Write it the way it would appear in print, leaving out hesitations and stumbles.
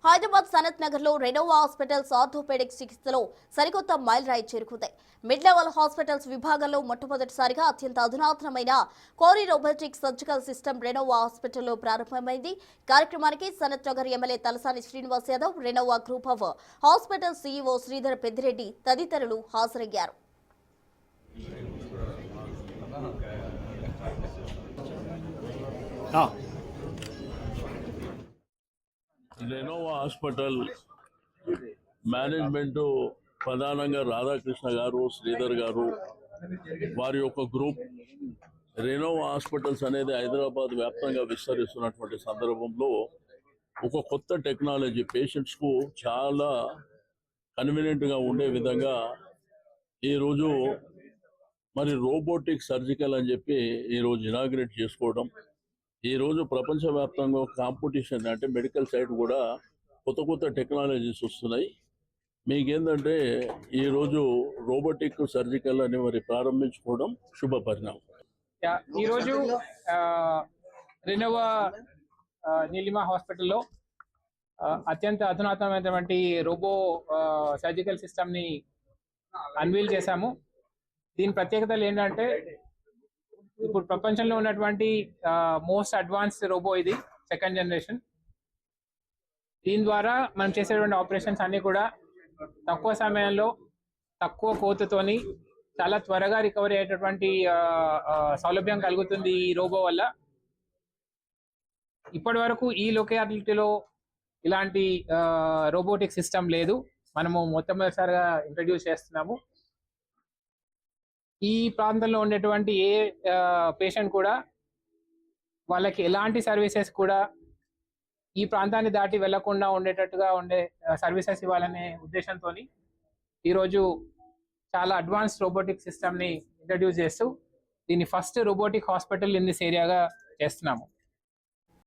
హైదరాబాద్ సనత్ నగర్ లో Renova hospitals orthopaedics చికిత్సలో సరికొత్త మైలురాయి చేరుకుంది. మిడ్ లెవెల్ హాస్పిటల్స్ విభాగంలో మొట్టమొదటిసారిగా అత్యంత అధునాతనమైన కోరి రోబోటిక్ సర్జికల్ సిస్టమ్ రెనోవా హాస్పిటల్లో ప్రారంభమైంది. కార్యక్రమానికి Sanath Nagar MLA Talasani Srinivas Yadav, Renova group of hospital CEO Sridhar Peddireddy తదితరులు హాజరయ్యారు. రెనోవా హాస్పిటల్ మేనేజ్మెంట్ ప్రధానంగా రాధాకృష్ణ గారు, శ్రీధర్ గారు, వారి యొక్క గ్రూప్ రెనోవా హాస్పిటల్స్ అనేది హైదరాబాద్ వ్యాప్తంగా విస్తరిస్తున్నటువంటి సందర్భంలో ఒక కొత్త టెక్నాలజీ పేషెంట్స్కు చాలా కన్వీనియంట్గా ఉండే విధంగా ఈరోజు మరి రోబోటిక్ సర్జికల్ అని చెప్పి ఈరోజు ఇనాగ్రేట్ చేసుకోవడం. ఈరోజు ప్రపంచవ్యాప్తంగా కాంపిటీషన్ అంటే మెడికల్ సైడ్ కూడా కొత్త కొత్త టెక్నాలజీస్ వస్తున్నాయి. మీకేంటంటే ఈరోజు రోబోటిక్ సర్జికల్ అని మరి ప్రారంభించుకోవడం శుభ పరిణామం. ఈరోజు రెనోవా నీలిమా హాస్పిటల్లో అత్యంత అధునాతనమైనటువంటి రోబో సర్జికల్ సిస్టమ్ని అన్వీల్ చేశాము. దీని ప్రత్యేకతలు ఏంటంటే ఇప్పుడు ప్రపంచంలో ఉన్నటువంటి మోస్ట్ అడ్వాన్స్డ్ రోబో ఇది, సెకండ్ జనరేషన్. దీని ద్వారా మనం చేసేటువంటి ఆపరేషన్స్ అన్నీ కూడా తక్కువ సమయంలో తక్కువ కోతతోని చాలా త్వరగా రికవరీ అయ్యేటటువంటి సౌలభ్యం కలుగుతుంది ఈ రోబో వల్ల. ఇప్పటి వరకు ఈ లొకాలిటీలో ఇలాంటి రోబోటిక్ సిస్టమ్ లేదు, మనము మొట్టమొదటిసారిగా ఇంట్రడ్యూస్ చేస్తున్నాము. ఈ ప్రాంతంలో ఉండేటువంటి ఏ పేషెంట్ కూడా వాళ్ళకి ఎలాంటి సర్వీసెస్ కూడా ఈ ప్రాంతాన్ని దాటి వెళ్లకుండా ఉండేటట్టుగా ఉండే సర్వీసెస్ ఇవ్వాలనే ఉద్దేశంతో ఈరోజు చాలా అడ్వాన్స్డ్ రోబోటిక్ సిస్టమ్ని ఇంట్రడ్యూస్ చేస్తూ దీన్ని first robotic hospital in this ఏరియాగా చేస్తున్నాము.